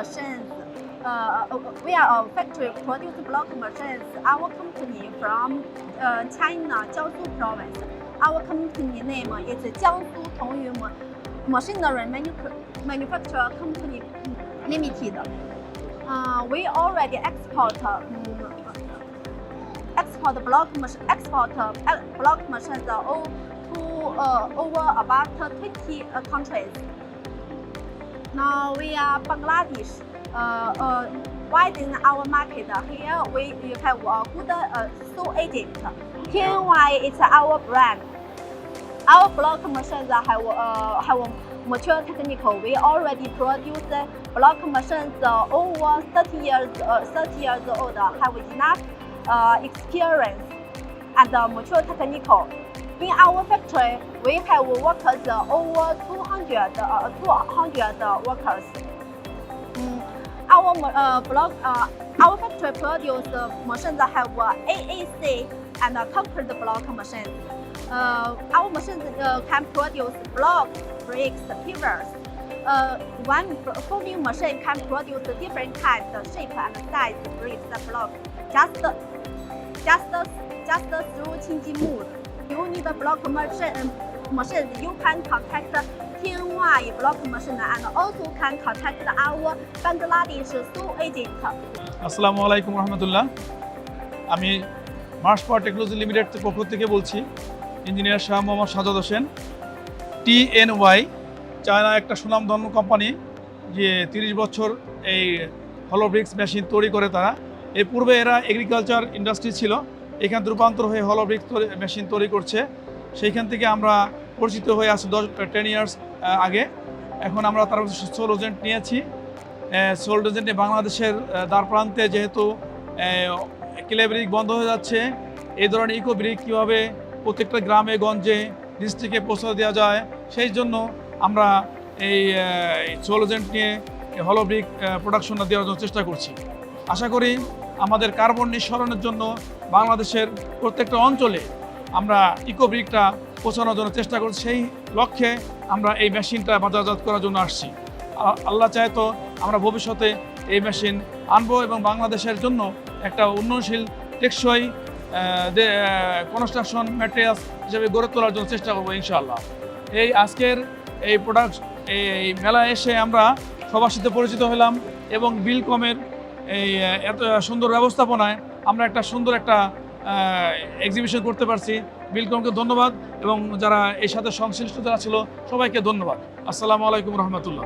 machines. We are a factory produce block machines. Our company from China, Jiangsu province. Our company name is Jiangsu Tongyu Machinery Manufacturer Company Limited. We already export block machines to over about 20 countries. Now we are Bangladesh. Widen our market. Here you have a good sole agent. TNY is our brand. Our block machines have mature technical. We already produce block machines over 30 years old. Have enough experience and mature technical. In our factory, we have workers over 200 workers. Our factory produce machines have AAC and concrete block machines. Our machines can produce blocks, bricks, pillars. One forming machine can produce different kinds of shape and size bricks and blocks. Just through changing mood. You need a block machine. You can contact TNY block machine and also can contact our Bangladesh sole agent. আসসালামু আলাইকুম রহমতুল্লাহ। আমি Mars পাওয়ার technology limited পক্ষ থেকে বলছি, engineer Shah Mohammad Sajjad Hossain. TNY China একটা সুনামধন্য company, যে 30 বছর এই হলো ব্রিক্স মেশিন তৈরি করে তারা। এর পূর্বে এরা এগ্রিকালচার ইন্ডাস্ট্রি ছিল, এখান থেকে রূপান্তর হয়ে হলো ব্রিক্স মেশিন তৈরি করছে। সেইখান থেকে আমরা পরিচিত হয়ে আসি 10 ইয়ার্স আগে। এখন আমরা তার সোল এজেন্ট নিয়েছি। সোল এজেন্টে বাংলাদেশের দ্বার প্রান্তে যেহেতু ক্লে ব্রিক বন্ধ হয়ে যাচ্ছে, এই ধরনের ইকো ব্রিক কীভাবে প্রত্যেকটা গ্রামে গঞ্জে ডিস্ট্রিক্টে পৌঁছে দেওয়া যায়, সেই জন্য আমরা এই সোল এজেন্ট নিয়ে হলো ব্রিক প্রোডাকশনটা দেওয়ার জন্য চেষ্টা করছি। আশা করি আমাদের কার্বন নিঃসরণের জন্য বাংলাদেশের প্রত্যেকটা অঞ্চলে আমরা ইকো ব্রিকটা পৌঁছানোর জন্য চেষ্টা করছি। সেই লক্ষ্যে আমরা এই মেশিনটা বাজারজাত করার জন্য আসছি। আল্লাহ চায় তো আমরা ভবিষ্যতে এই মেশিন আনবো এবং বাংলাদেশের জন্য একটা উন্নয়নশীল টেকসই কনস্ট্রাকশন ম্যাটেরিয়ালস হিসেবে গড়ে তোলার জন্য চেষ্টা করবো ইনশাআল্লাহ। এই আজকের এই এই মেলায় এসে আমরা সবার সাথে পরিচিত হলাম এবং বিলকমের এই এত সুন্দর ব্যবস্থাপনায় আমরা একটা সুন্দর একটা এক্সিবিশন করতে পারছি। বিলকমকে ধন্যবাদ এবং যারা এর সাথে সংশ্লিষ্ট যারা ছিল সবাইকে ধন্যবাদ। আসসালামু আলাইকুম রহমতুল্লাহ।